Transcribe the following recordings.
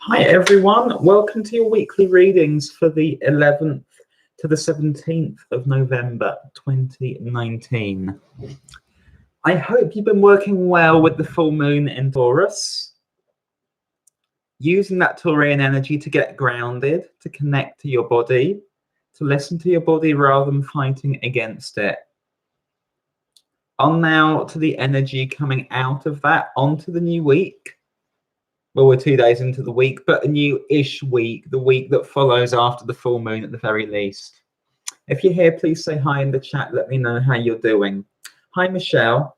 Hi everyone, welcome to your weekly readings for the 11th to the 17th of November 2019. I hope you've been working well with the full moon in Taurus, using that Taurian energy to get grounded, to connect to your body, to listen to your body rather than fighting against it. On now to the energy coming out of that onto the new week. Well, we're 2 days into the week, but a new-ish week, the week that follows after the full moon at the very least. If you're here, please say hi in the chat. Let me know how you're doing. Hi, Michelle.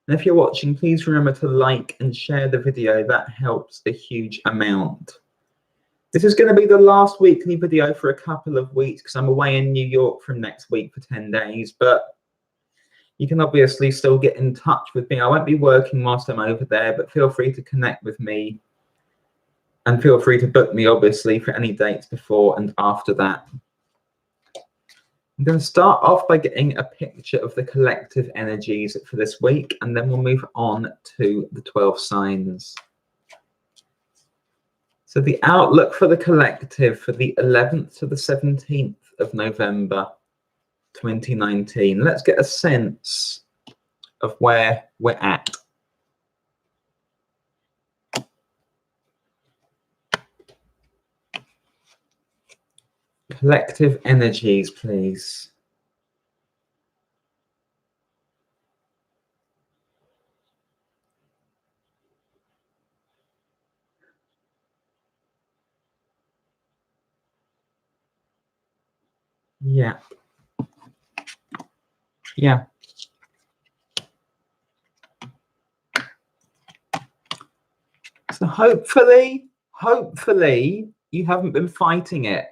And if you're watching, please remember to like and share the video. That helps a huge amount. This is going to be the last weekly video for a couple of weeks because I'm away in New York from next week for 10 days, but you can obviously still get in touch with me. I won't be working whilst I'm over there, but feel free to connect with me and feel free to book me, obviously, for any dates before and after that. I'm going to start off by getting a picture of the collective energies for this week, and then we'll move on to the 12 signs. So the outlook for the collective for the 11th to the 17th of November 2019. Let's get a sense of where we're at. Collective energies, please. Yeah. Yeah. So hopefully you haven't been fighting it.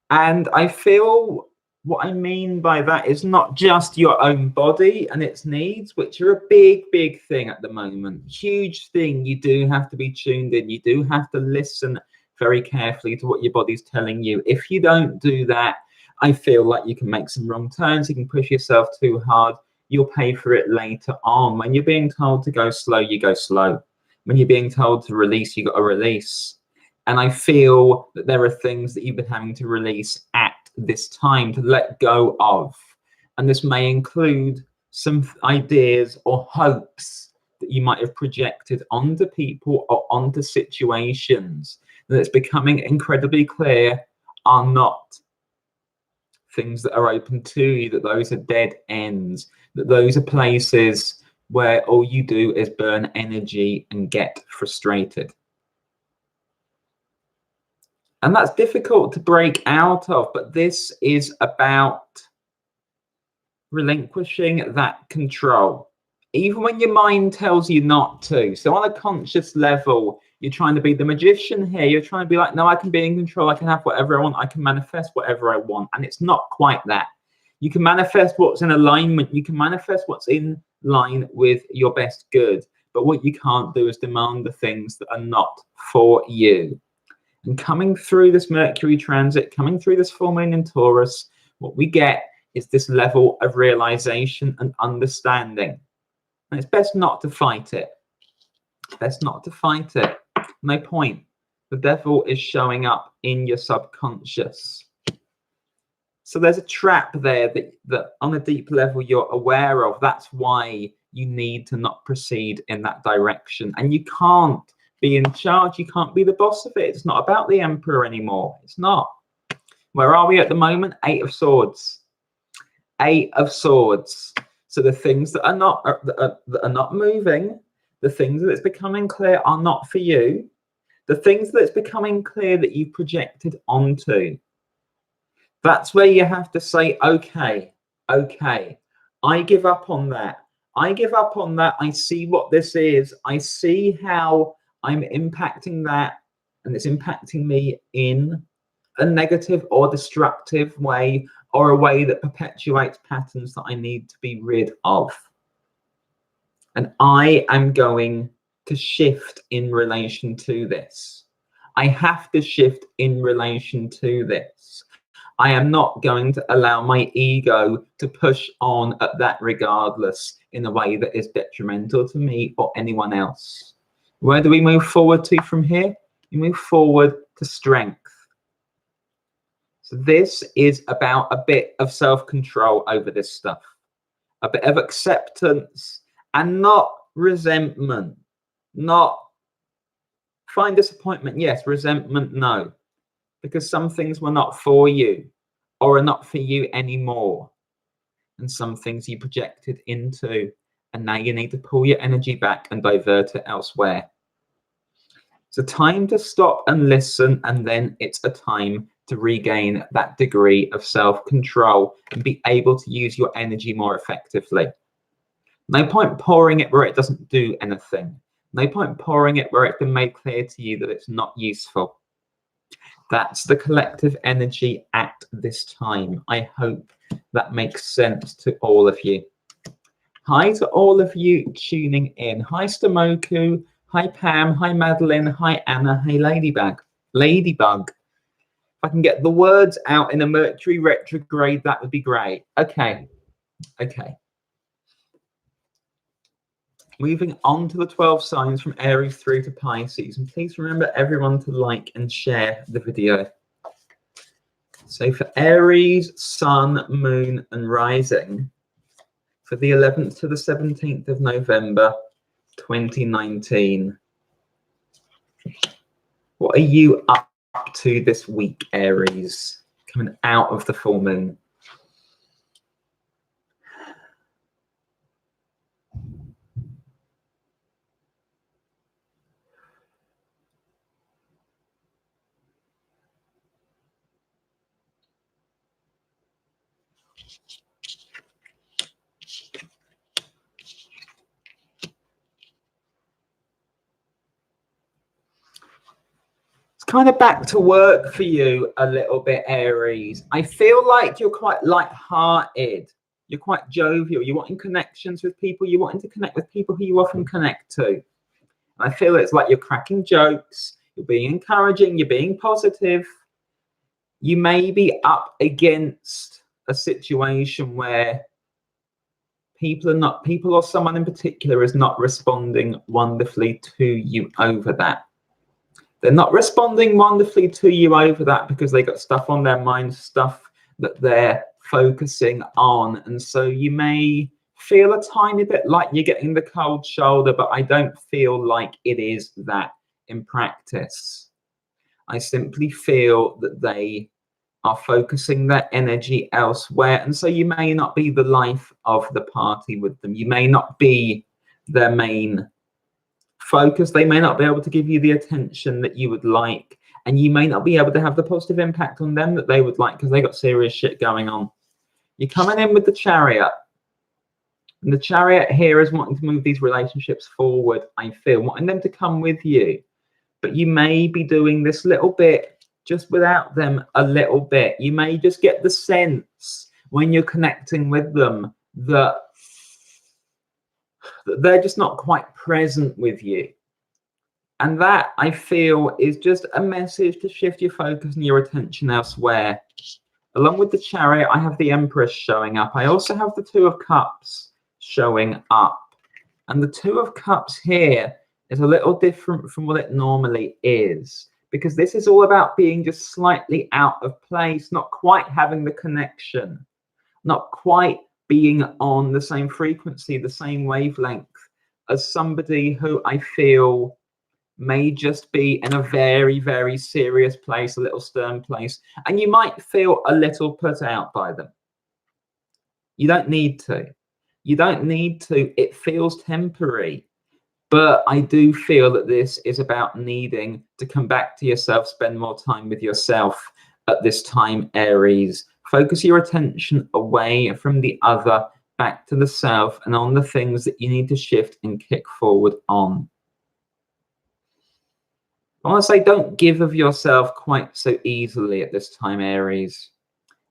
And I feel what I mean by that is not just your own body and its needs, which are a big thing at the moment. Huge thing. You do have to be tuned in. You do have to listen very carefully to what your body's telling you. If you don't do that, I feel like you can make some wrong turns. You can push yourself too hard. You'll pay for it later on. When you're being told to go slow, you go slow. When you're being told to release, you got to release. And I feel that there are things that you've been having to release at this time, to let go of. And this may include some ideas or hopes that you might have projected onto people or onto situations that it's becoming incredibly clear are not things that are open to you, that those are dead ends, that those are places where all you do is burn energy and get frustrated. And that's difficult to break out of, but this is about relinquishing that control, even when your mind tells you not to. So on a conscious level, you're trying to be the magician here. You're trying to be like, no, I can be in control. I can have whatever I want. I can manifest whatever I want. And it's not quite that. You can manifest what's in alignment. You can manifest what's in line with your best good. But what you can't do is demand the things that are not for you. And coming through this Mercury transit, coming through this full moon in Taurus, what we get is this level of realization and understanding. And it's best not to fight it. Best not to fight it. No point. The devil is showing up in your subconscious. So there's a trap there that on a deep level you're aware of. That's why you need to not proceed in that direction. And you can't be in charge. You can't be the boss of it. It's not about the emperor anymore. It's not. Where are we at the moment? 8 of Swords. 8 of Swords. So the things that are not moving, the things that it's becoming clear are not for you. The things that it's becoming clear that you've projected onto. That's where you have to say, okay, I give up on that. I give up on that. I see what this is. I see how I'm impacting that, and it's impacting me in a negative or destructive way, or a way that perpetuates patterns that I need to be rid of. And I am going to shift in relation to this. I have to shift in relation to this. I am not going to allow my ego to push on at that regardless in a way that is detrimental to me or anyone else. Where do we move forward to from here? We move forward to strength. So this is about a bit of self-control over this stuff, a bit of acceptance and not resentment, not find disappointment. Yes, resentment, no, because some things were not for you or are not for you anymore. And some things you projected into, and now you need to pull your energy back and divert it elsewhere. It's a time to stop and listen, and then it's a time to regain that degree of self-control and be able to use your energy more effectively. No point pouring it where it doesn't do anything. No point pouring it where it's been made clear to you that it's not useful. That's the collective energy at this time. I hope that makes sense to all of you. Hi to all of you tuning in. Hi Stamoku. Hi Pam. Hi Madeline. Hi Anna. Hey Ladybug. If I can get the words out in a Mercury retrograde, that would be great. Okay. Moving on to the 12 signs from Aries through to Pisces. And please remember everyone to like and share the video. So for Aries, Sun, Moon and Rising, for the 11th to the 17th of November 2019, what are you up to this week, Aries, coming out of the full moon? Kind of back to work for you a little bit, Aries. I feel like you're quite light-hearted. You're quite jovial. You're wanting connections with people. You're wanting to connect with people who you often connect to. I feel it's like you're cracking jokes. You're being encouraging. You're being positive. You may be up against a situation where people or someone in particular is not responding wonderfully to you over that. They're not responding wonderfully to you over that because they got stuff on their mind, stuff that they're focusing on. And so you may feel a tiny bit like you're getting the cold shoulder, but I don't feel like it is that in practice. I simply feel that they are focusing their energy elsewhere. And so you may not be the life of the party with them. You may not be their main focus. They may not be able to give you the attention that you would like, and you may not be able to have the positive impact on them that they would like because they got serious shit going on. You're coming in with the Chariot, and the Chariot here is wanting to move these relationships forward. I feel wanting them to come with you, but you may be doing this little bit just without them a little bit. You may just get the sense when you're connecting with them that they're just not quite present with you. And that, I feel, is just a message to shift your focus and your attention elsewhere. Along with the Chariot, I have the Empress showing up. I also have the Two of Cups showing up. And the Two of Cups here is a little different from what it normally is, because this is all about being just slightly out of place, not quite having the connection, not quite being on the same frequency, the same wavelength as somebody who I feel may just be in a very, very serious place, a little stern place, and you might feel a little put out by them. You don't need to. You don't need to. It feels temporary. But I do feel that this is about needing to come back to yourself, spend more time with yourself at this time, Aries. Focus your attention away from the other, back to the self, and on the things that you need to shift and kick forward on. I want to say, don't give of yourself quite so easily at this time, Aries.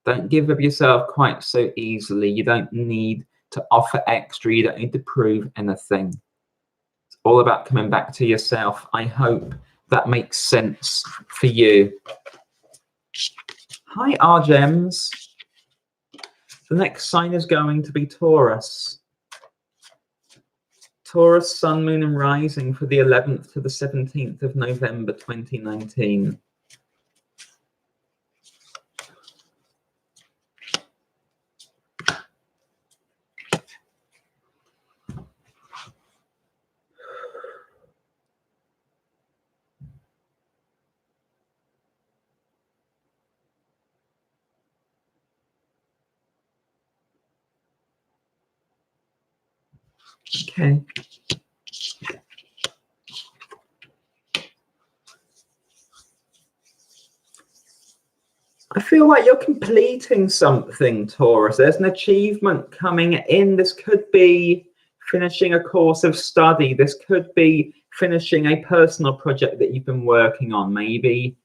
Don't give of yourself quite so easily. You don't need to offer extra. You don't need to prove anything. It's all about coming back to yourself. I hope that makes sense for you. Hi, Argems. The next sign is going to be Taurus. Taurus, Sun, Moon and Rising for the 11th to the 17th of November 2019. Okay. I feel like you're completing something, Taurus. There's an achievement coming in. This could be finishing a course of study. This could be finishing a personal project that you've been working on. Maybe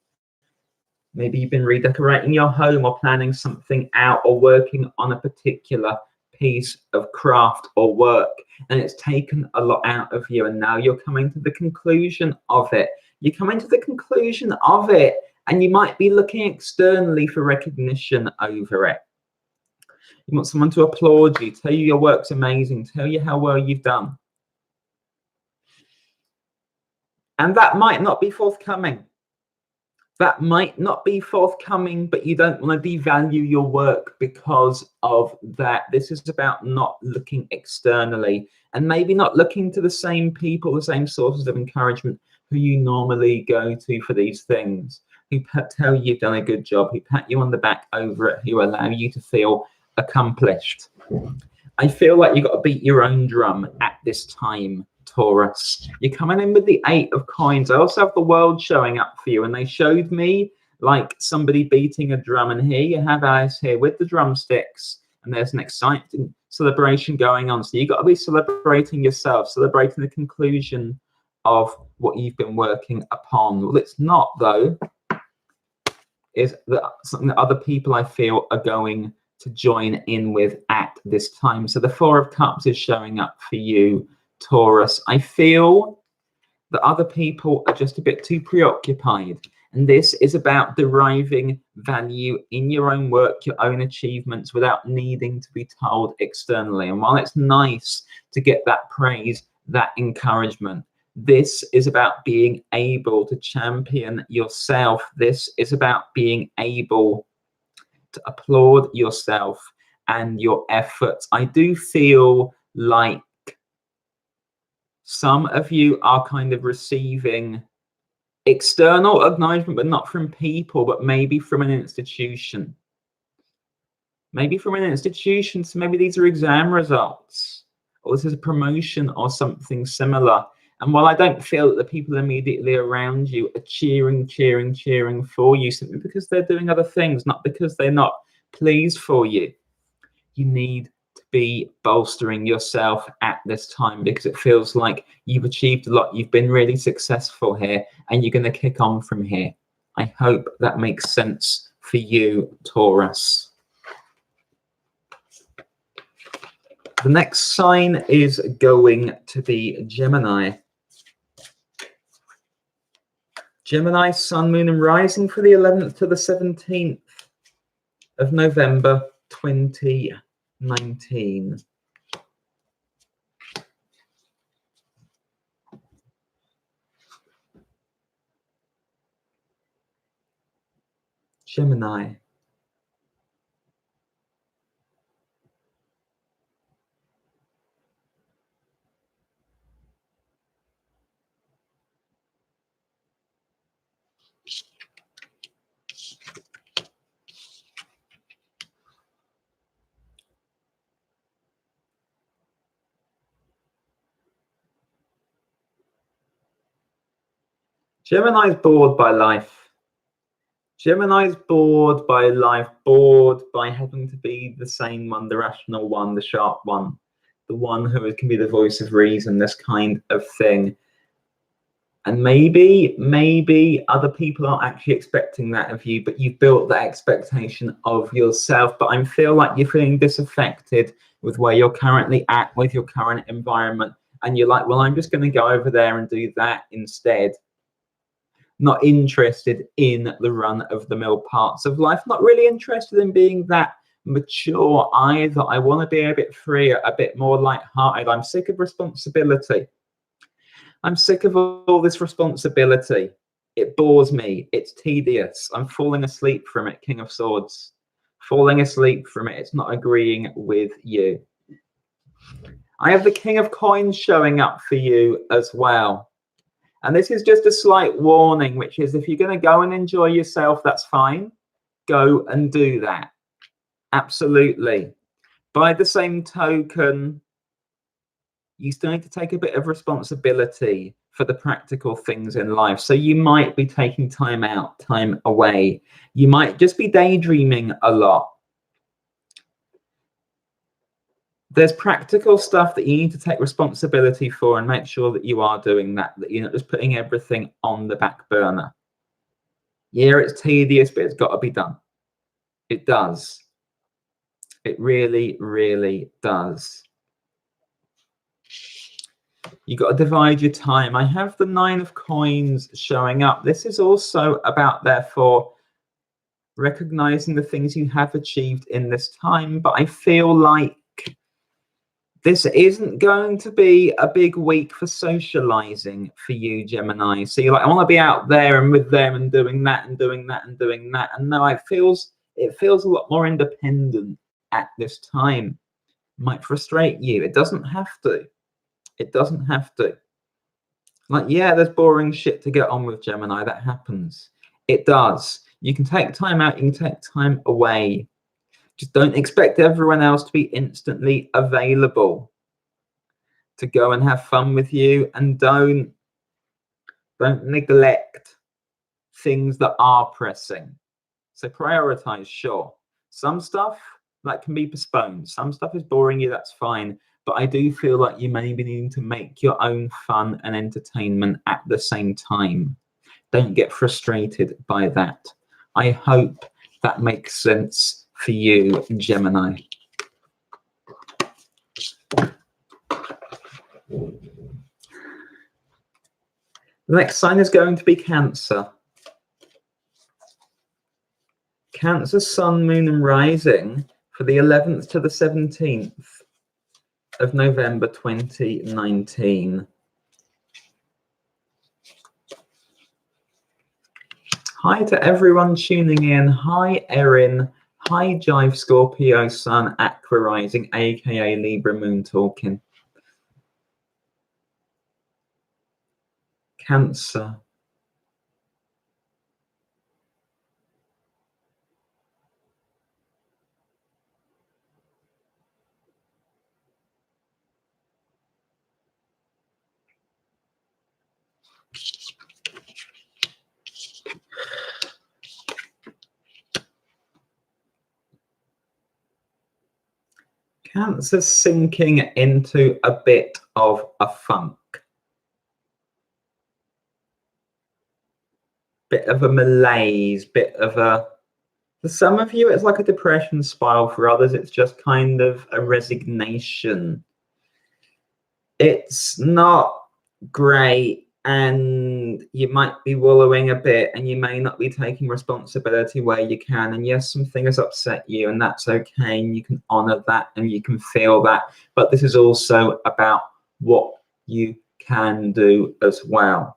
you've been redecorating your home or planning something out or working on a particular piece of craft or work, and it's taken a lot out of you, and now you're coming to the conclusion of it. You're coming to the conclusion of it, and you might be looking externally for recognition over it. You want someone to applaud you, tell you your work's amazing, tell you how well you've done. And that might not be forthcoming. That might not be forthcoming, but you don't want to devalue your work because of that. This is about not looking externally and maybe not looking to the same people, the same sources of encouragement who you normally go to for these things, who tell you you've done a good job, who pat you on the back over it, who allow you to feel accomplished. I feel like you've got to beat your own drum at this time, Taurus. You're coming in with the 8 of coins. I also have the world showing up for you, and they showed me like somebody beating a drum, and here you have Alice here with the drumsticks, and there's an exciting celebration going on. So you've got to be celebrating yourself, celebrating the conclusion of what you've been working upon. Well, it's not, though, is that something that other people, I feel, are going to join in with at this time. So the 4 of Cups is showing up for you, Taurus. I feel that other people are just a bit too preoccupied, and this is about deriving value in your own work, your own achievements, without needing to be told externally. And while it's nice to get that praise, that encouragement, this is about being able to champion yourself. This is about being able to applaud yourself and your efforts. I do feel like some of you are kind of receiving external acknowledgement, but not from people, but maybe from an institution. Maybe from an institution. So maybe these are exam results, or this is a promotion or something similar. And while I don't feel that the people immediately around you are cheering for you, simply because they're doing other things, not because they're not pleased for you, you need to be bolstering yourself at this time, because it feels like you've achieved a lot. You've been really successful here, and you're going to kick on from here. I hope that makes sense for you, Taurus. The next sign is going to be Gemini. Gemini, Sun, Moon and Rising for the 11th to the 17th of November 2019. Gemini. Gemini's bored by life. Gemini's bored by life, bored by having to be the sane one, the rational one, the sharp one, the one who can be the voice of reason, this kind of thing. And maybe other people aren't actually expecting that of you, but you've built that expectation of yourself. But I feel like you're feeling disaffected with where you're currently at, with your current environment. And you're like, well, I'm just going to go over there and do that instead. Not interested in the run-of-the-mill parts of life, not really interested in being that mature either. I want to be a bit freer, a bit more light-hearted. I'm sick of responsibility. I'm sick of all this responsibility. It bores me. It's tedious. I'm falling asleep from it, King of Swords. Falling asleep from it. It's not agreeing with you. I have the King of Coins showing up for you as well. And this is just a slight warning, which is if you're going to go and enjoy yourself, that's fine. Go and do that. Absolutely. By the same token, you still need to take a bit of responsibility for the practical things in life. So you might be taking time out, time away. You might just be daydreaming a lot. There's practical stuff that you need to take responsibility for and make sure that you are doing that you're not just putting everything on the back burner. Yeah, it's tedious, but it's got to be done. It does. It really, really does. You got to divide your time. I have the 9 of Coins showing up. This is also about, therefore, recognizing the things you have achieved in this time. But I feel like this isn't going to be a big week for socializing for you, Gemini. So you're like, I want to be out there and with them and doing that and doing that and doing that. And no, it feels a lot more independent at this time. Might frustrate you. It doesn't have to. It doesn't have to. Like, yeah, there's boring shit to get on with, Gemini. That happens. It does. You can take time out. You can take time away. Just don't expect everyone else to be instantly available to go and have fun with you. And don't neglect things that are pressing. So prioritize, sure. Some stuff that can be postponed. Some stuff is boring you, that's fine. But I do feel like you may be needing to make your own fun and entertainment at the same time. Don't get frustrated by that. I hope that makes sense for you, Gemini. The next sign is going to be Cancer. Cancer, Sun, Moon, and Rising for the 11th to the 17th of November 2019. Hi to everyone tuning in. Hi, Erin. Hi, Jive, Scorpio, Sun, Aqua Rising, aka Libra Moon talking. Cancer. Cancer sinking into a bit of a funk. Bit of a malaise, bit of a... For some of you, it's like a depression spiral. For others, it's just kind of a resignation. It's not great, and you might be wallowing a bit, and you may not be taking responsibility where you can. And yes, something has upset you, and that's okay. And you can honor that, and you can feel that. But this is also about what you can do as well.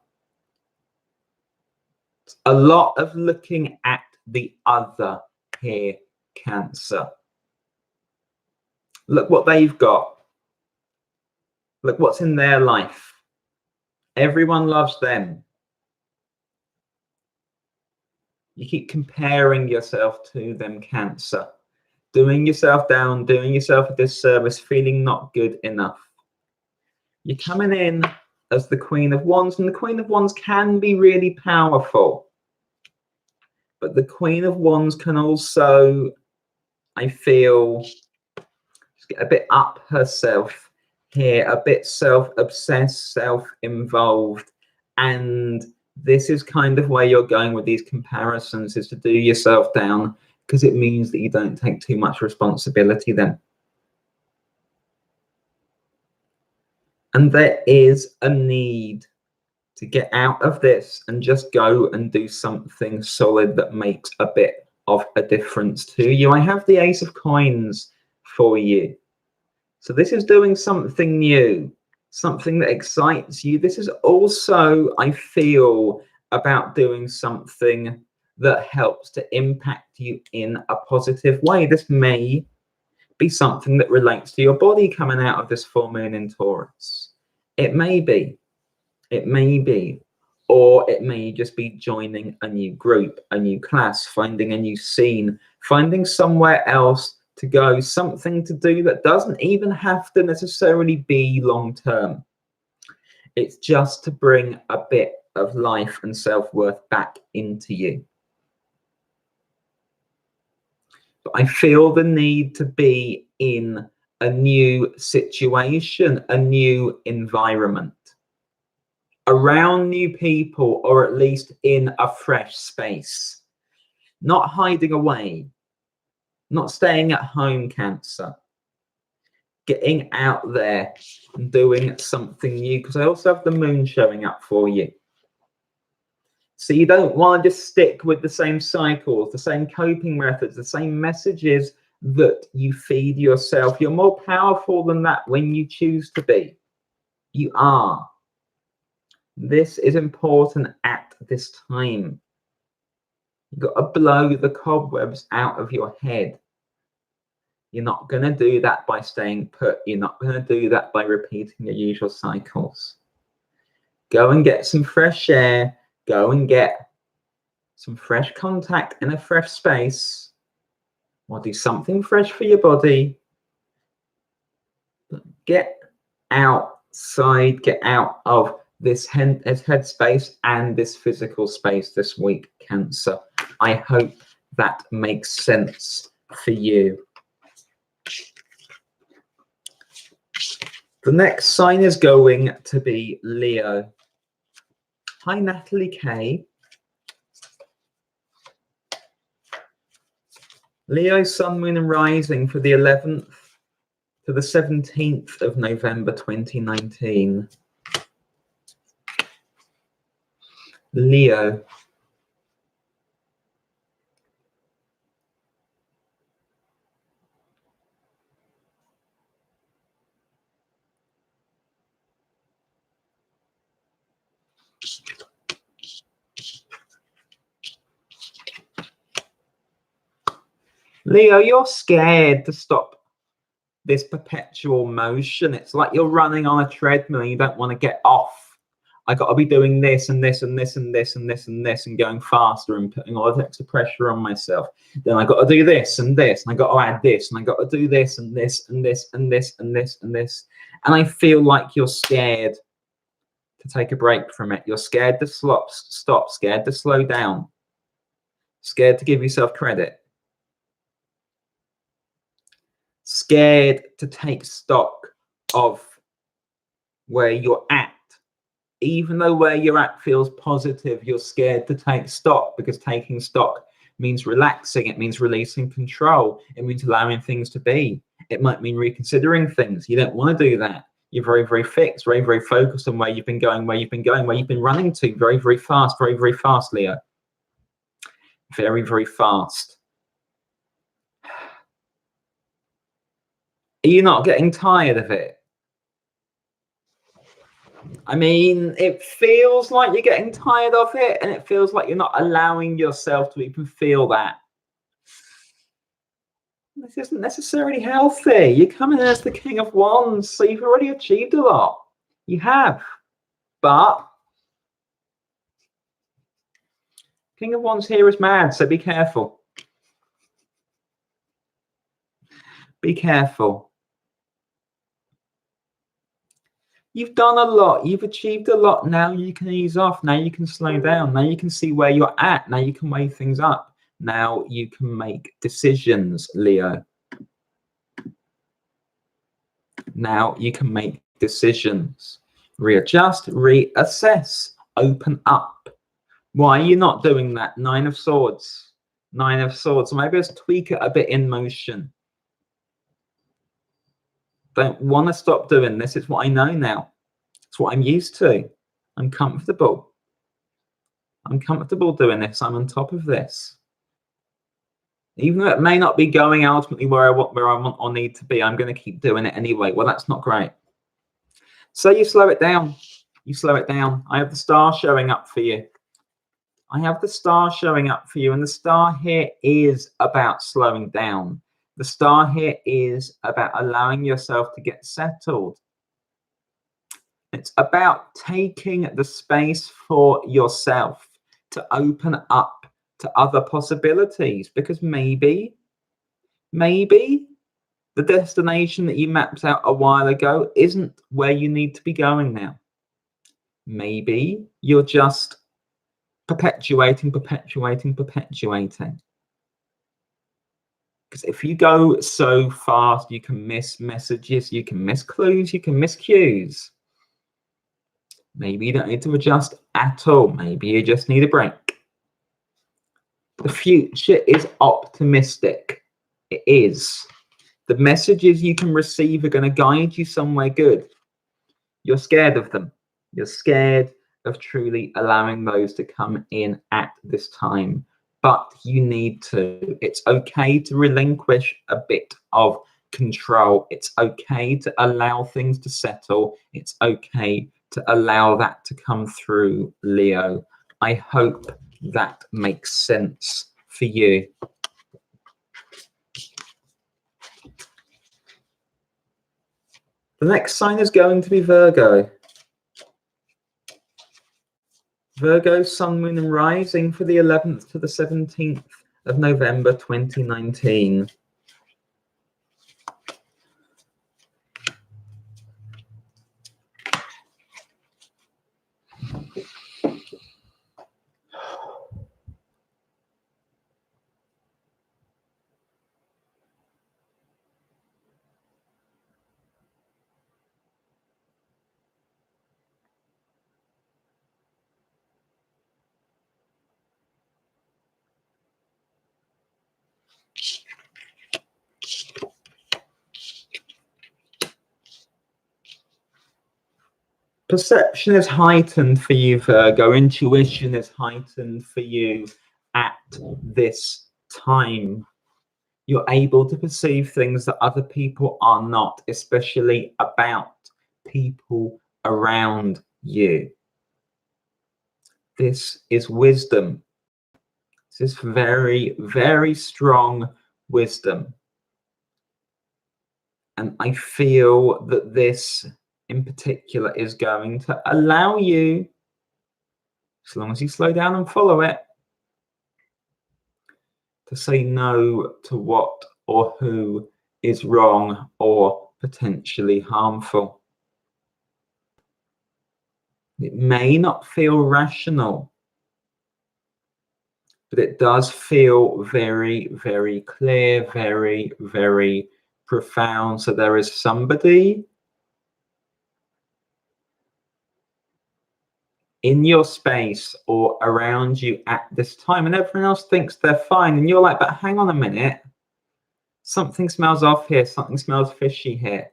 It's a lot of looking at the other here, Cancer. Look what they've got. Look what's in their life. Everyone loves them. You keep comparing yourself to them, Cancer. Doing yourself down, doing yourself a disservice, feeling not good enough. You're coming in as the Queen of Wands, and the Queen of Wands can be really powerful. But the Queen of Wands can also, I feel, just get a bit up herself here, a bit self-obsessed, self-involved. And this is kind of where you're going with these comparisons, is to do yourself down, because it means that you don't take too much responsibility then. And there is a need to get out of this and just go and do something solid that makes a bit of a difference to you. I have the Ace of Coins for you. So this is doing something new, something that excites you. This is also, I feel, about doing something that helps to impact you in a positive way. This may be something that relates to your body coming out of this full moon in Taurus. It may be. It may be. Or it may just be joining a new group, a new class, finding a new scene, finding somewhere else to go, something to do that doesn't even have to necessarily be long term. It's just to bring a bit of life and self-worth back into you. But I feel the need to be in a new situation, a new environment, around new people, or at least in a fresh space. Not hiding away, not staying at home, Cancer. Getting out there and doing something new, because I also have the moon showing up for you. So you don't want to just stick with the same cycles, the same coping methods, the same messages that you feed yourself. You're more powerful than that when you choose to be. You are. This is important at this time. You've got to blow the cobwebs out of your head. You're not going to do that by staying put. You're not going to do that by repeating the usual cycles. Go and get some fresh air. Go and get some fresh contact in a fresh space. Or do something fresh for your body. Get outside. Get out of this headspace and this physical space this week, Cancer. I hope that makes sense for you. The next sign is going to be Leo. Hi, Natalie K. Leo, Sun, Moon, and Rising for the 11th to the 17th of November 2019. Leo. Leo, you're scared to stop this perpetual motion. It's like you're running on a treadmill and you don't want to get off. I got to be doing this and this and this and this and this and this and going faster and putting all the extra pressure on myself. Then I got to do this and this and I got to add this and I got to do this and this and this and this and this and this. And I feel like you're scared to take a break from it. You're scared to stop, scared to slow down, scared to give yourself credit. Scared to take stock of where you're at. Even though where you're at feels positive, you're scared to take stock, because taking stock means relaxing. It means releasing control. It means allowing things to be. It might mean reconsidering things. You don't want to do that. You're very, very fixed, very, very focused on where you've been going, where you've been going, where you've been running to very, very fast, Leo. Very, very fast. Are you not getting tired of it? I mean, it feels like you're getting tired of it, and it feels like you're not allowing yourself to even feel that. This isn't necessarily healthy. You're coming in as the King of Wands, so you've already achieved a lot. You have. But King of Wands here is mad, so be careful. Be careful. You've done a lot. You've achieved a lot. Now you can ease off. Now you can slow down. Now you can see where you're at. Now you can weigh things up. Now you can make decisions, Leo. Now you can make decisions. Readjust, reassess, open up. Why are you not doing that? Nine of Swords. Nine of Swords. Maybe let's tweak it a bit in motion. Don't want to stop doing this. It's what I know now. It's what I'm used to. I'm comfortable. I'm comfortable doing this. I'm on top of this. Even though it may not be going ultimately where I want or need to be, I'm going to keep doing it anyway. Well, that's not great. So you slow it down. You slow it down. I have the star showing up for you. I have the star showing up for you. And the star here is about slowing down. The star here is about allowing yourself to get settled. It's about taking the space for yourself to open up to other possibilities, because maybe the destination that you mapped out a while ago isn't where you need to be going now. Maybe you're just perpetuating. Because if you go so fast, you can miss messages, you can miss clues, you can miss cues. Maybe you don't need to adjust at all. Maybe you just need a break. The future is optimistic. It is. The messages you can receive are going to guide you somewhere good. You're scared of them. You're scared of truly allowing those to come in at this time. But you need to. It's okay to relinquish a bit of control. It's okay to allow things to settle. It's okay to allow that to come through, Leo. I hope that makes sense for you. The next sign is going to be Virgo. Virgo, Sun, Moon and Rising for the 11th to the 17th of November 2019. Perception is heightened for you, Virgo. Intuition is heightened for you at this time. You're able to perceive things that other people are not, especially about people around you. This is wisdom. This is very, very strong wisdom. And I feel that this in particular is going to allow you, as long as you slow down and follow it, to say no to what or who is wrong or potentially harmful. It may not feel rational, but it does feel very, very clear, very, very profound. So there is somebody in your space or around you at this time, and everyone else thinks they're fine, and you're like, but hang on a minute, something smells off here, something smells fishy here.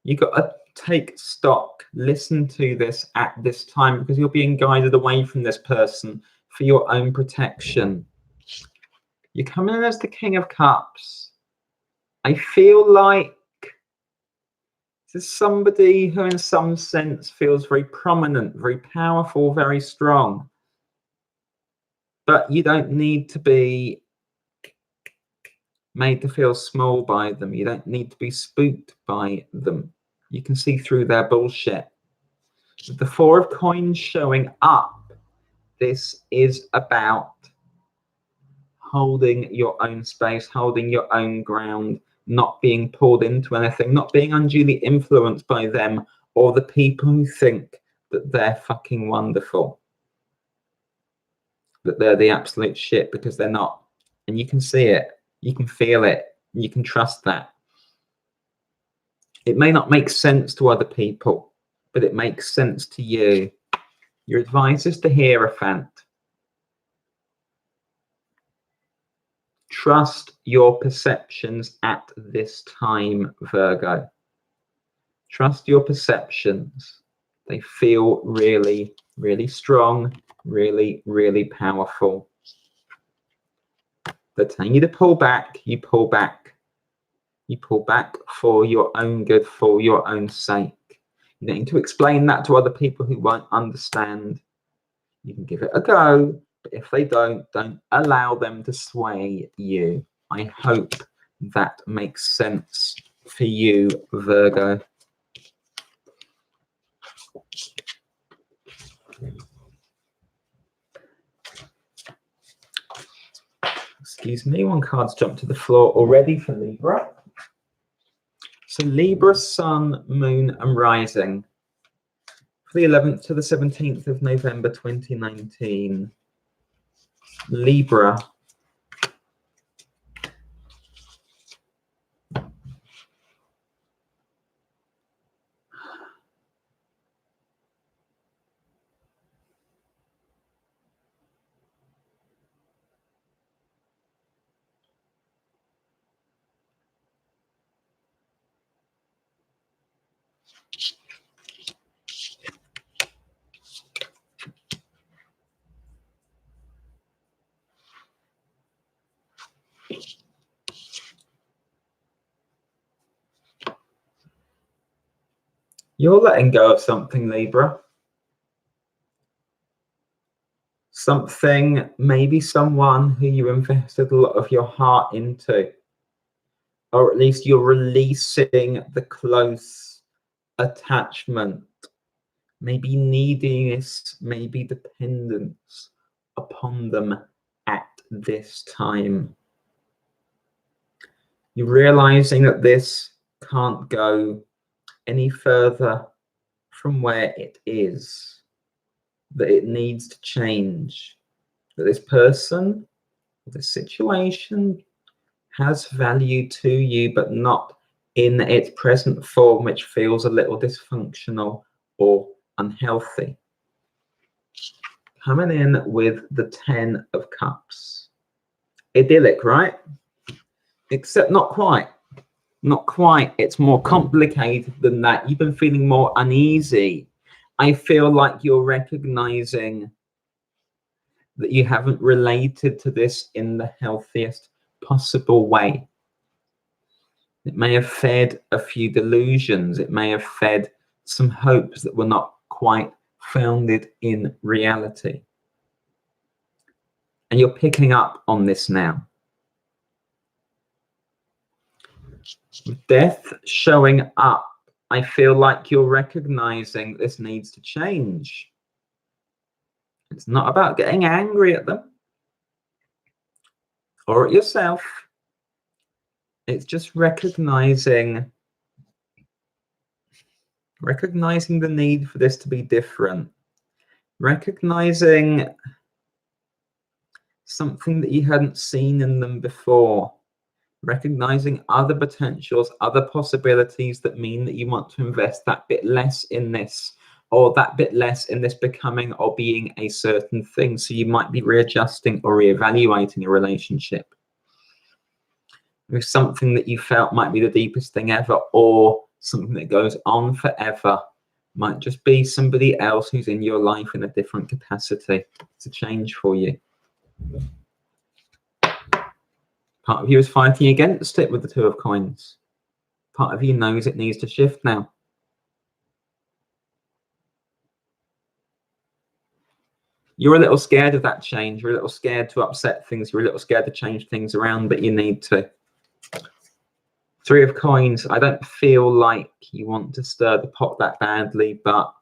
You got to take stock, listen to this at this time, because you're being guided away from this person for your own protection. You're coming in as the King of Cups. I feel like this is somebody who in some sense feels very prominent, very powerful, very strong. But you don't need to be made to feel small by them. You don't need to be spooked by them. You can see through their bullshit. With the Four of Coins showing up, this is about holding your own space, holding your own ground, not being pulled into anything, not being unduly influenced by them or the people who think that they're fucking wonderful, that they're the absolute shit, because they're not. And you can see it, you can feel it, you can trust that. It may not make sense to other people, but it makes sense to you. Your advice is the Hierophant. Trust your perceptions at this time, Virgo. Trust your perceptions. They feel really, really strong, really, really powerful. They're telling you to pull back, you pull back. You pull back for your own good, for your own sake. You don't need to explain that to other people who won't understand. You can give it a go, but if they don't allow them to sway you. I hope that makes sense for you, Virgo. Excuse me, one card's jumped to the floor already for Libra. So Libra, Sun, Moon and Rising for the 11th to the 17th of November 2019. Libra. You're letting go of something, Libra. Something, maybe someone who you invested a lot of your heart into. Or at least you're releasing the close attachment. Maybe neediness, maybe dependence upon them at this time. You're realizing that this can't go any further from where it is, that it needs to change, that this person, this situation has value to you, but not in its present form, which feels a little dysfunctional or unhealthy. Coming in with the 10 of Cups. Idyllic, right? Except not quite. Not quite. It's more complicated than that. You've been feeling more uneasy. I feel like you're recognizing that you haven't related to this in the healthiest possible way. It may have fed a few delusions. It may have fed some hopes that were not quite founded in reality. And you're picking up on this now. With death showing up, I feel like you're recognizing this needs to change. It's not about getting angry at them or at yourself. It's just recognizing the need for this to be different. Recognizing something that you hadn't seen in them before. Recognizing other potentials, other possibilities that mean that you want to invest that bit less in this, or that bit less in this becoming or being a certain thing. So you might be readjusting or reevaluating a relationship with something that you felt might be the deepest thing ever, or something that goes on forever. Might just be somebody else who's in your life in a different capacity. It's a change for you. Part of you is fighting against it with the Two of Coins. Part of you knows it needs to shift now. You're a little scared of that change. You're a little scared to upset things. You're a little scared to change things around, but you need to. Three of Coins. I don't feel like you want to stir the pot that badly, but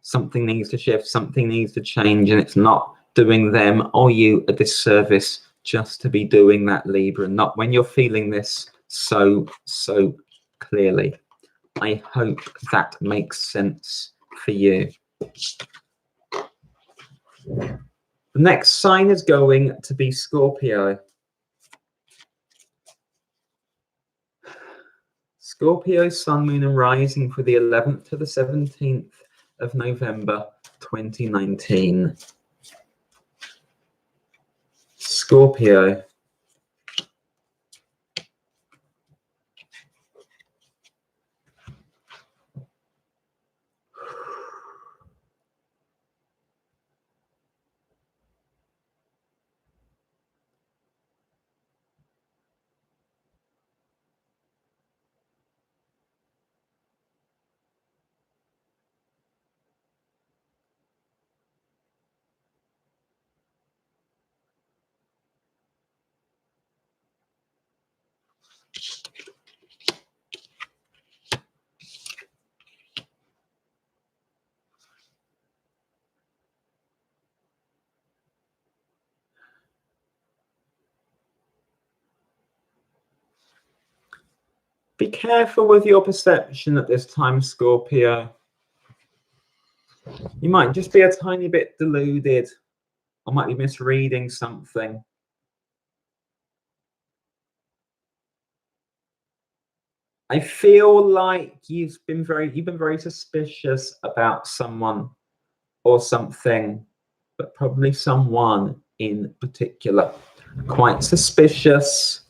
something needs to shift. Something needs to change, and it's not doing them or you a disservice just to be doing that, Libra. Not when you're feeling this so clearly. I hope that makes sense for you. The next sign is going to be Scorpio. Scorpio, Sun, Moon and Rising for the 11th to the 17th of November 2019. Scorpio. Be careful with your perception at this time, Scorpio. You might just be a tiny bit deluded, or might be misreading something. I feel like you've been very suspicious about someone or something, but probably someone in particular. Quite suspicious,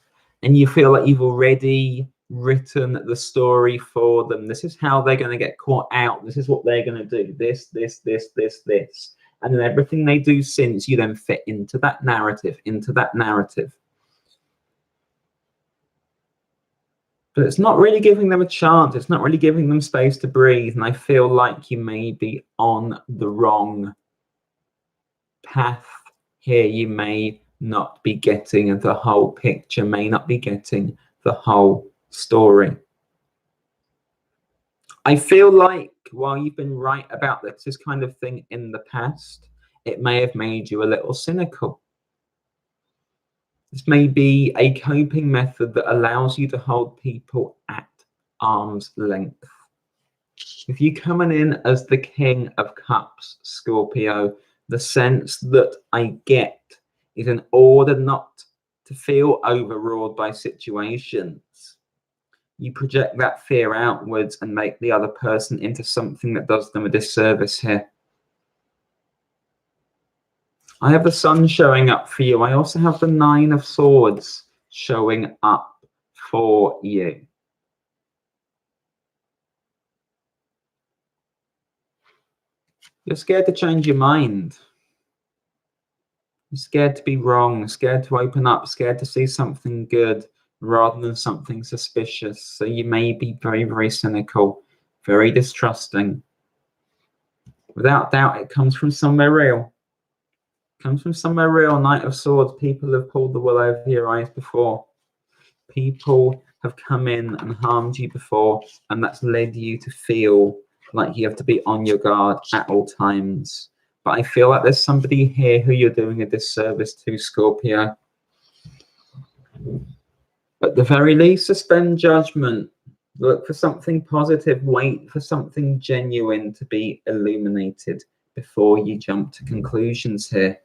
and you feel like you've already written the story for them. This is how they're going to get caught out. This is what they're going to do. This. And then everything they do since, you then fit into that narrative. But it's not really giving them a chance. It's not really giving them space to breathe. And I feel like you may be on the wrong path here. You may not be getting the whole picture, may not be getting the whole story. I feel like while you've been right about this kind of thing in the past, it may have made you a little cynical. This may be a coping method that allows you to hold people at arm's length. If you're coming in as the King of Cups, Scorpio, the sense that I get is in order not to feel overawed by situations, you project that fear outwards and make the other person into something that does them a disservice here. I have the Sun showing up for you. I also have the Nine of Swords showing up for you. You're scared to change your mind. You're scared to be wrong, scared to open up, scared to see something good rather than something suspicious. So you may be very cynical, very distrusting. Without doubt, it comes from somewhere real. It comes from somewhere real. Knight of Swords. People have pulled the wool over your eyes before. People have come in and harmed you before, and that's led you to feel like you have to be on your guard at all times. But I feel like there's somebody here who you're doing a disservice to, Scorpio. At the very least, suspend judgment. Look for something positive. Wait for something genuine to be illuminated before you jump to conclusions here.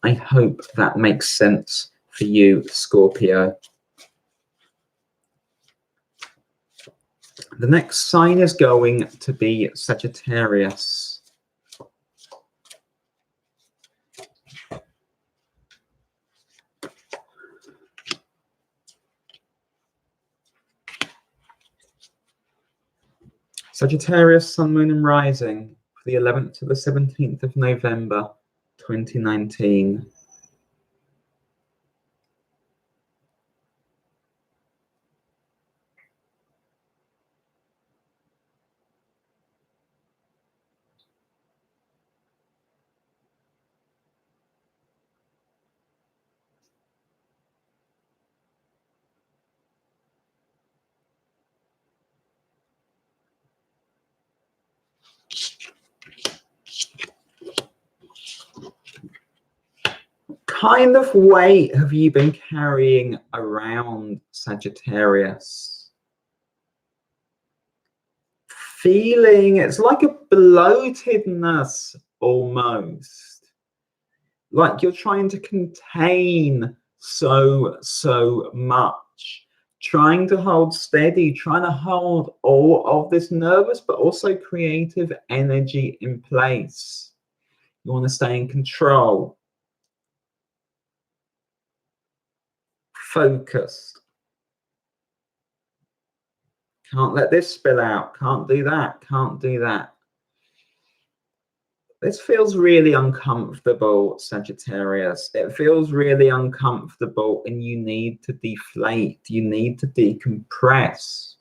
I hope that makes sense for you, Scorpio. The next sign is going to be Sagittarius. Sagittarius, Sun, Moon, and Rising for the 11th to the 17th of November, 2019. Kind of weight have you been carrying around, Sagittarius? Feeling it's like a bloatedness almost, like you're trying to contain so much, trying to hold steady, trying to hold all of this nervous but also creative energy in place. You want to stay in control, focused. Can't let this spill out. Can't do that. Can't do that. This feels really uncomfortable, Sagittarius. It feels really uncomfortable and you need to deflate. You need to decompress.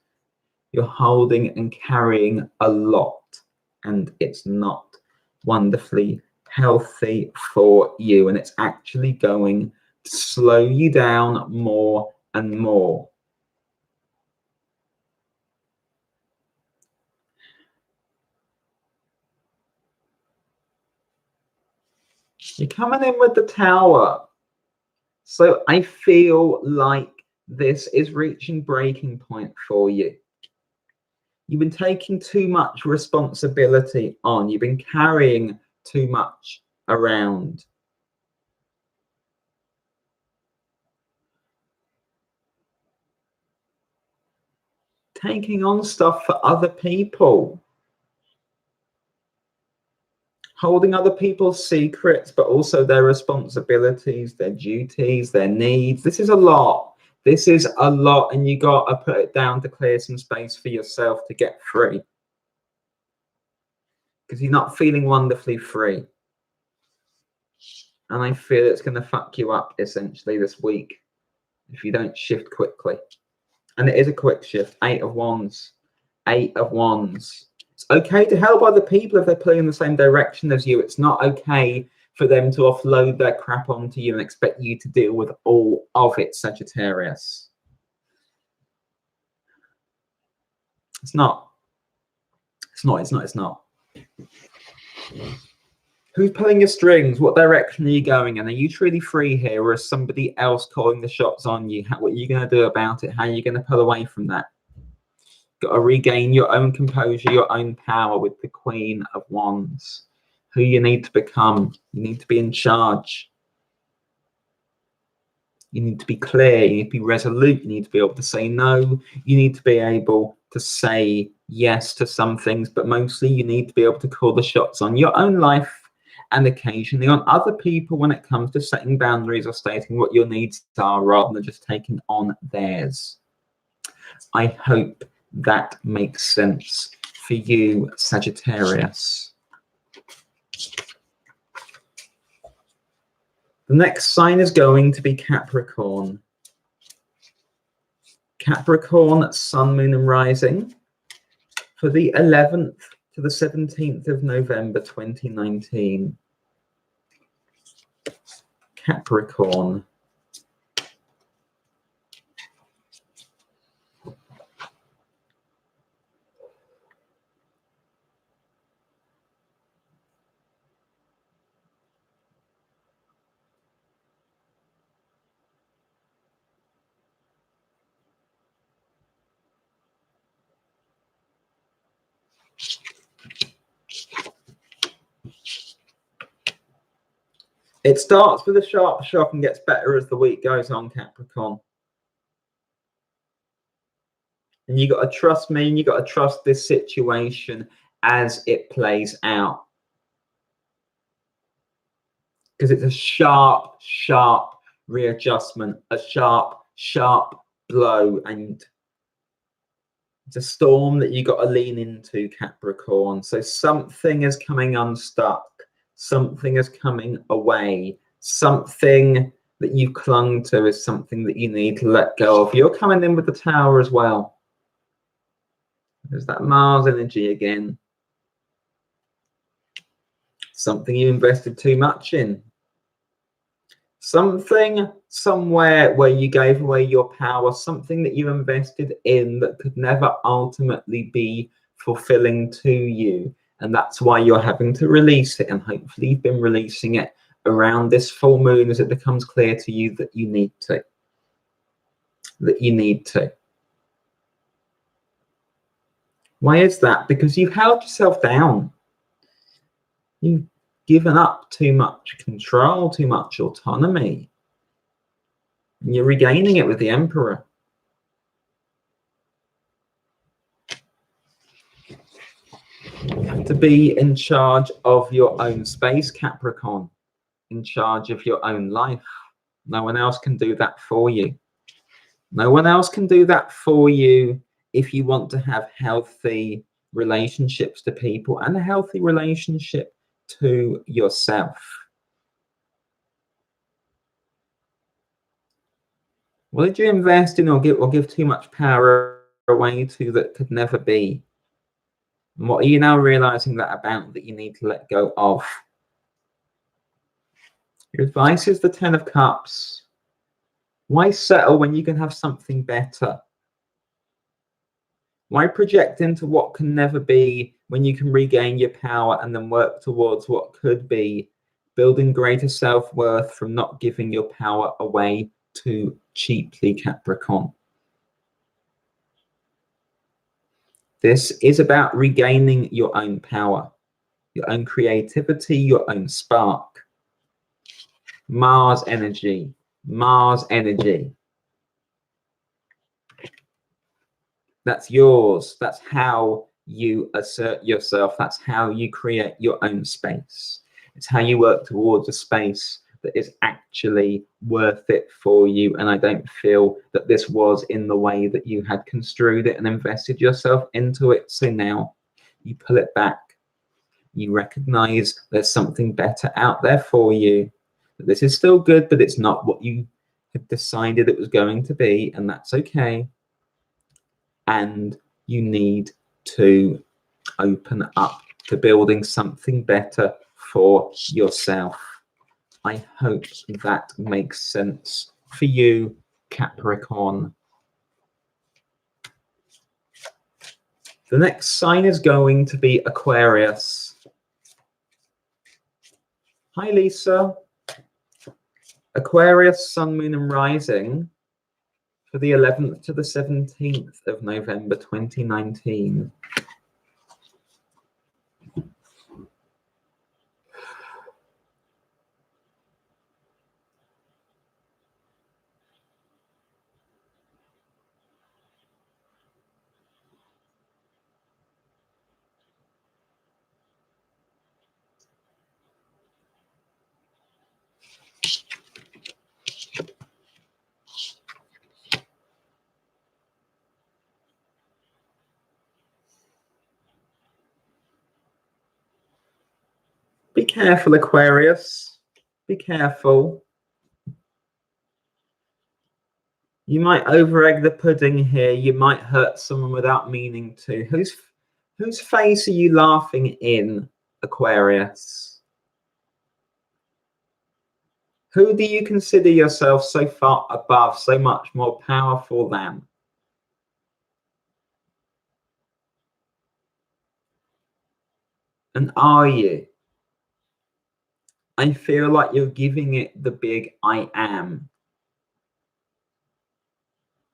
You're holding and carrying a lot and it's not wonderfully healthy for you. And it's actually going to slow you down more and more. You're coming in with the Tower. So I feel like this is reaching breaking point for you. You've been taking too much responsibility on. You've been carrying too much around. Taking on stuff for other people. Holding other people's secrets, but also their responsibilities, their duties, their needs. This is a lot. This is a lot, and you got to put it down to clear some space for yourself to get free. Because you're not feeling wonderfully free. And I feel it's going to fuck you up, essentially, this week, if you don't shift quickly. And it is a quick shift. 8 of Wands. 8 of Wands. It's okay to help other people if they're pulling in the same direction as you. It's not okay for them to offload their crap onto you and expect you to deal with all of it, Sagittarius. It's not. It's not. It's not. It's not. Who's pulling your strings? What direction are you going in? Are you truly free here, or is somebody else calling the shots on you? What are you going to do about it? How are you going to pull away from that? Got to regain your own composure, your own power with the Queen of Wands. Who you need to become. You need to be in charge. You need to be clear. You need to be resolute. You need to be able to say no. You need to be able to say yes to some things, but mostly you need to be able to call the shots on your own life and occasionally on other people when it comes to setting boundaries or stating what your needs are rather than just taking on theirs. I hope that makes sense for you, Sagittarius. The next sign is going to be Capricorn. Capricorn, Sun, Moon, and Rising for the 11th to the 17th of November 2019. Capricorn. It starts with a sharp shock and gets better as the week goes on, Capricorn. And you got to trust me, and you got to trust this situation as it plays out. Because it's a sharp, sharp readjustment, a sharp, sharp blow, and it's a storm that you got to lean into, Capricorn. So something is coming unstuck. Something is coming away. Something that you clung to is something that you need to let go of. You're coming in with the Tower as well. There's that Mars energy again. Something you invested too much in. Something somewhere where you gave away your power. Something that you invested in that could never ultimately be fulfilling to you. And that's why you're having to release it. And hopefully you've been releasing it around this full moon as it becomes clear to you that you need to. That you need to. Why is that? Because you've held yourself down. You've given up too much control, too much autonomy. And you're regaining it with the Emperor. You have to be in charge of your own space, Capricorn. In charge of your own life. No one else can do that for you. No one else can do that for you if you want to have healthy relationships to people and a healthy relationship to yourself. What did you invest in or give too much power away to that could never be? And what are you now realizing that about that you need to let go of? Your advice is the 10 of Cups. Why settle when you can have something better? Why project into what can never be when you can regain your power and then work towards what could be building greater self-worth from not giving your power away too cheaply, Capricorn. This is about regaining your own power, your own creativity, your own spark. Mars energy, Mars energy. That's yours. That's how you assert yourself. That's how you create your own space. It's how you work towards a space that is actually worth it for you. And I don't feel that this was in the way that you had construed it and invested yourself into it. So now you pull it back. You recognize there's something better out there for you. This is still good, but it's not what you had decided it was going to be, and that's okay. And you need to open up to building something better for yourself. I hope that makes sense for you, Capricorn. The next sign is going to be Aquarius. Hi, Lisa. Aquarius, Sun, Moon, and Rising for the 11th to the 17th of November 2019. Be careful, Aquarius. Be careful. You might over-egg the pudding here. You might hurt someone without meaning to. Whose face are you laughing in, Aquarius? Who do you consider yourself so far above, so much more powerful than? And are you? I feel like you're giving it the big I am.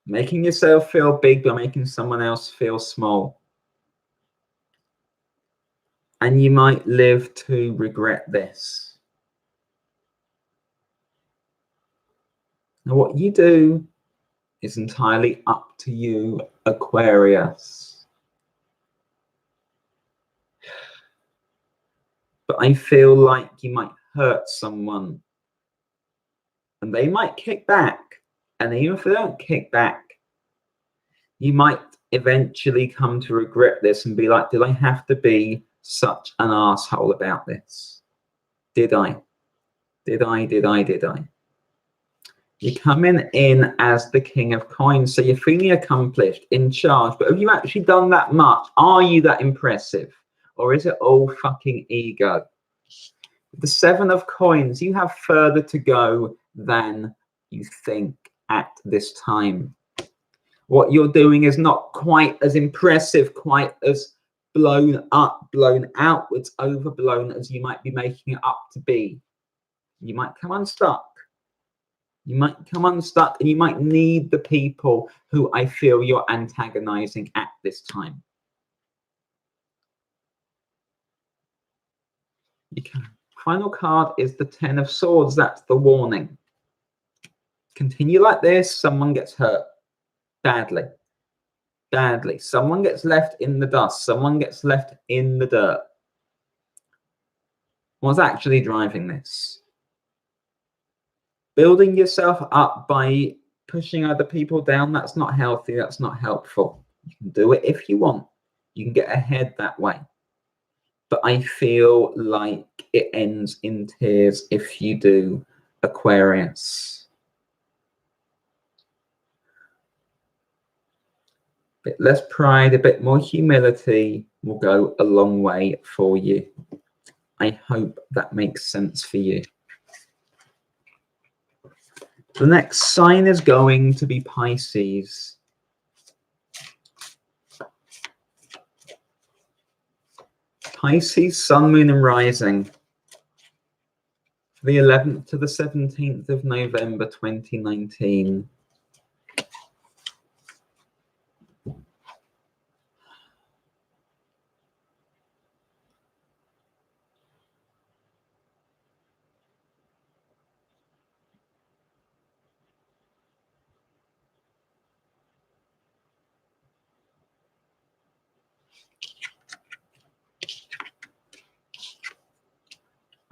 Making yourself feel big by making someone else feel small. And you might live to regret this. Now, what you do is entirely up to you, Aquarius. But I feel like you might hurt someone. And they might kick back. And even if they don't kick back, you might eventually come to regret this and be like, did I have to be such an asshole about this? Did I? Did I? Did I? Did I? You're coming in as the King of Coins, so you're feeling accomplished, in charge. But have you actually done that much? Are you that impressive? Or is it all fucking ego? The Seven of Coins, you have further to go than you think at this time. What you're doing is not quite as impressive, quite as blown up, blown outwards, overblown as you might be making it up to be. You might come unstuck. You might come unstuck, and you might need the people who I feel you're antagonizing at this time. You can. Final card is the Ten of Swords. That's the warning. Continue like this, someone gets hurt. Badly. Badly. Someone gets left in the dust. Someone gets left in the dirt. What's actually driving this? Building yourself up by pushing other people down, that's not healthy. That's not helpful. You can do it if you want. You can get ahead that way. But I feel like it ends in tears if you do, Aquarius. A bit less pride, a bit more humility will go a long way for you. I hope that makes sense for you. The next sign is going to be Pisces. Pisces, Sun, Moon, and Rising. the 11th to the 17th of November 2019.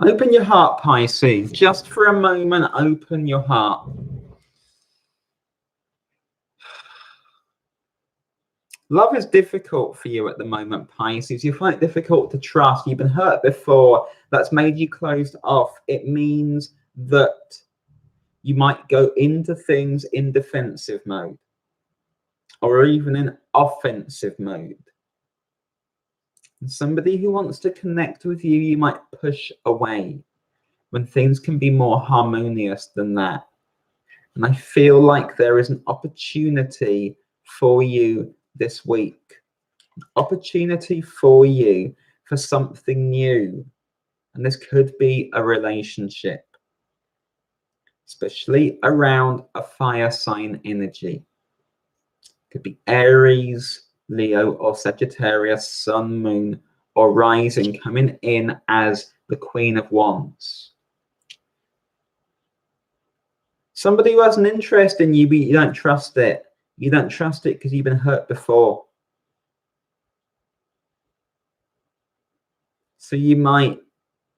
Open your heart, Pisces. Just for a moment, open your heart. Love is difficult for you at the moment, Pisces. You find it difficult to trust. You've been hurt before. That's made you closed off. It means that you might go into things in defensive mode or even in offensive mode. And somebody who wants to connect with you, you might push away when things can be more harmonious than that. And I feel like there is an opportunity for you this week. Opportunity for you for something new. And this could be a relationship, especially around a fire sign energy. Could be Aries, Leo, or Sagittarius, Sun, Moon, or Rising coming in as the Queen of Wands. Somebody who has an interest in you, but you don't trust it. You don't trust it because you've been hurt before. So you might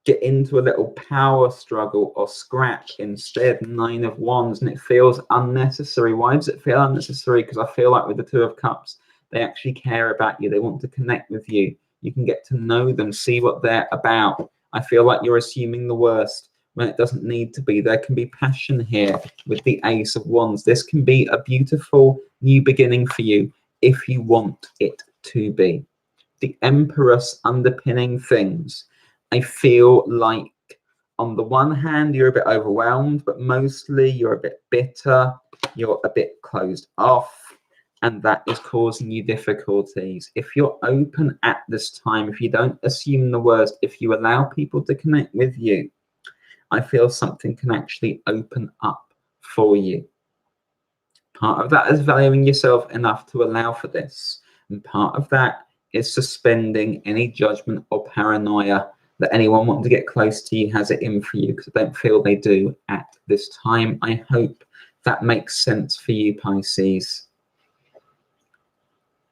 get into a little power struggle or scratch instead. 9 of Wands, and it feels unnecessary. Why does it feel unnecessary? Because I feel like with the 2 of Cups, they actually care about you. They want to connect with you. You can get to know them, see what they're about. I feel like you're assuming the worst when it doesn't need to be. There can be passion here with the Ace of Wands. This can be a beautiful new beginning for you if you want it to be. The Empress underpinning things. I feel like on the one hand, you're a bit overwhelmed, but mostly you're a bit bitter, you're a bit closed off, and that is causing you difficulties. If you're open at this time, if you don't assume the worst, if you allow people to connect with you, I feel something can actually open up for you. Part of that is valuing yourself enough to allow for this, and part of that is suspending any judgment or paranoia that anyone wanting to get close to you has it in for you, because I don't feel they do at this time. I hope that makes sense for you, Pisces.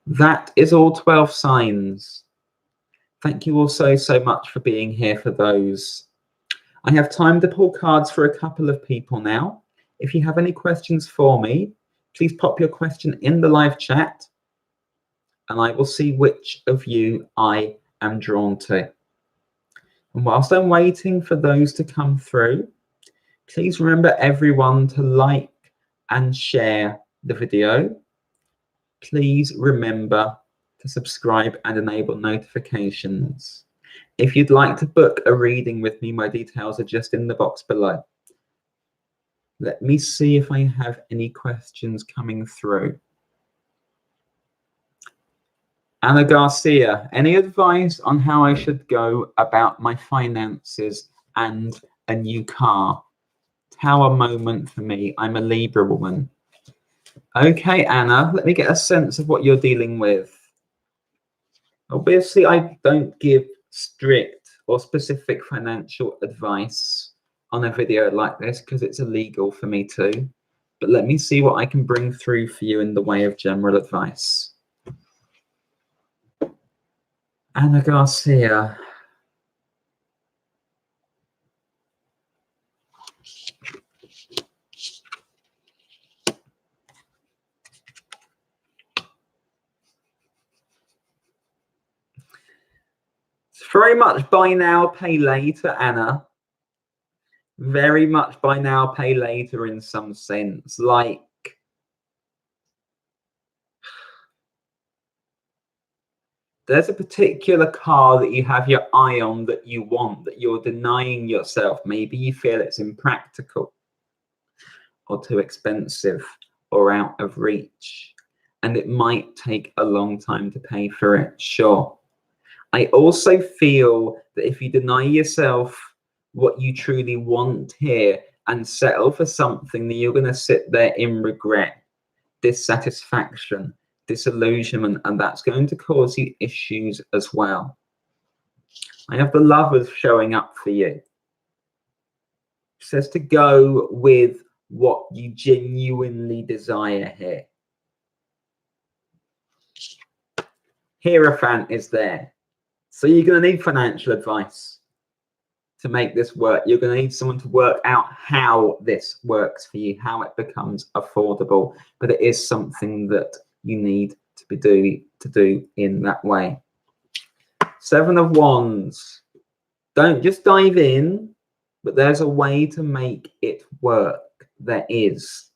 That is all 12 signs. Thank you all so much for being here for those. I have time to pull cards for a couple of people now. If you have any questions for me, please pop your question in the live chat, and I will see which of you I am drawn to. And whilst I'm waiting for those to come through, please remember everyone to like and share the video. Please remember to subscribe and enable notifications. If you'd like to book a reading with me, my details are just in the box below. Let me see if I have any questions coming through. Anna Garcia, any advice on how I should go about my finances and a new car? Tower moment for me. I'm a Libra woman. Okay, Anna, let me get a sense of what you're dealing with. Obviously, I don't give strict or specific financial advice on a video like this because it's illegal for me to. But let me see what I can bring through for you in the way of general advice. Anna Garcia. It's very much buy now, pay later, Anna. Very much buy now, pay later in some sense. Like, there's a particular car that you have your eye on that you want, that you're denying yourself. Maybe you feel it's impractical or too expensive or out of reach, and it might take a long time to pay for it, sure. I also feel that if you deny yourself what you truly want here and settle for something, then you're going to sit there in regret, dissatisfaction, disillusionment, and that's going to cause you issues as well. I have the Lovers showing up for you. It says to go with what you genuinely desire here. Hierophant is there. So you're going to need financial advice to make this work. You're going to need someone to work out how this works for you, how it becomes affordable. But it is something that you need to do in that way. Seven of Wands. Don't just dive in, but there's a way to make it work. There is.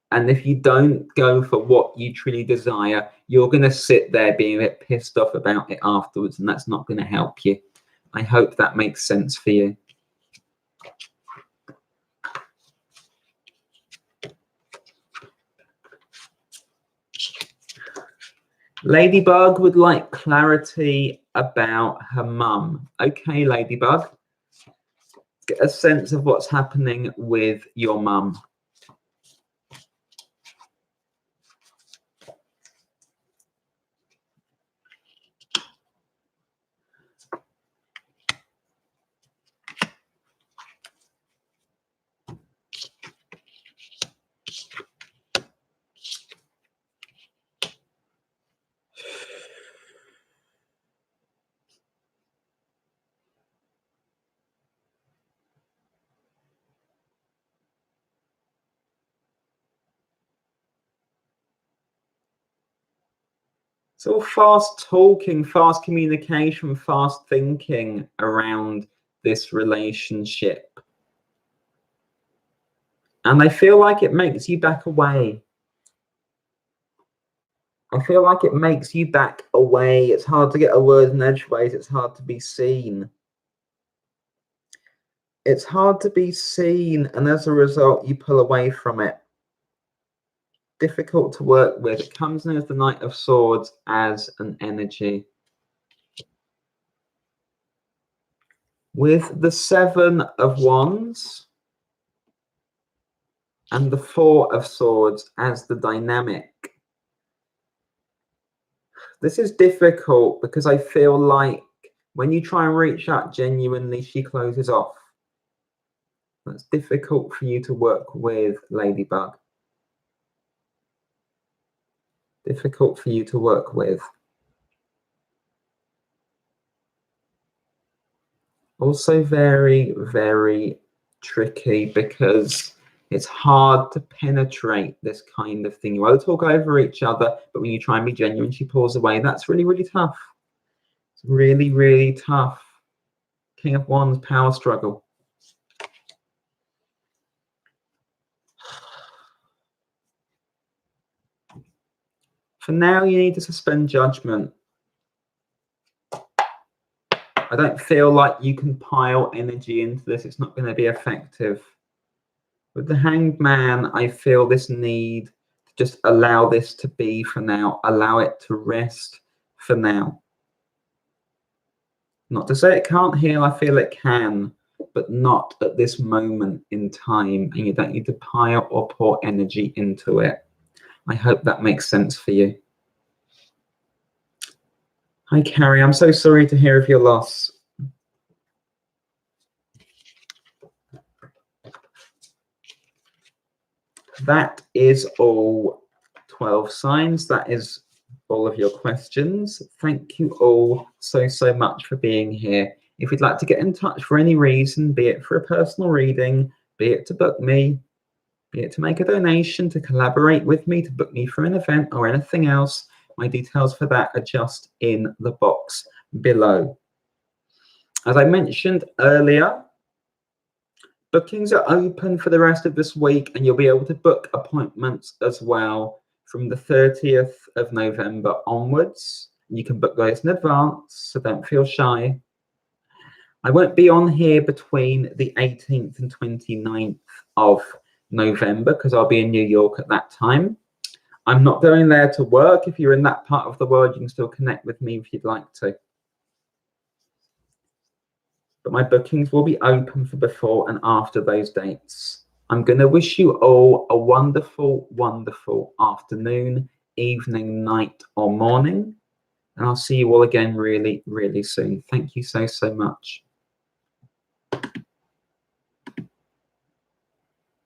And if you don't go for what you truly desire, you're going to sit there being a bit pissed off about it afterwards, and that's not going to help you. I hope that makes sense for you. Ladybug would like clarity about her mum. Okay, Ladybug. Get a sense of what's happening with your mum. It's all fast talking, fast communication, fast thinking around this relationship. And I feel like it makes you back away. I feel like it makes you back away. It's hard to get a word in edgeways. It's hard to be seen. It's hard to be seen, and as a result, you pull away from it. Difficult to work with. It comes in as the Knight of Swords as an energy. With the Seven of Wands and the Four of Swords as the dynamic. This is difficult because I feel like when you try and reach out genuinely, she closes off. That's difficult for you to work with, Ladybug. Difficult for you to work with. Also very, very tricky because it's hard to penetrate this kind of thing. You either talk over each other, but when you try and be genuine, she pulls away. That's really, really tough. It's really, really tough. King of Wands, power struggle. For now, you need to suspend judgment. I don't feel like you can pile energy into this. It's not going to be effective. With the Hanged Man, I feel this need to just allow this to be for now. Allow it to rest for now. Not to say it can't heal. I feel it can, but not at this moment in time. And you don't need to pile or pour energy into it. I hope that makes sense for you. Hi, Carrie. I'm so sorry to hear of your loss. That is all 12 signs. That is all of your questions. Thank you all so much for being here. If you'd like to get in touch for any reason, be it for a personal reading, be it to book me, be it to make a donation, to collaborate with me, to book me for an event or anything else, my details for that are just in the box below. As I mentioned earlier, bookings are open for the rest of this week, and you'll be able to book appointments as well from the 30th of November onwards. You can book those in advance, so don't feel shy. I won't be on here between the 18th and 29th of November because I'll be in New York at that time. I'm not going there to work. If you're in that part of the world, you can still connect with me if you'd like to. but my bookings will be open for before and after those dates. I'm going to wish you all a wonderful, wonderful afternoon, evening, night, or morning. And I'll see you all again really, really soon. Thank you so, so much.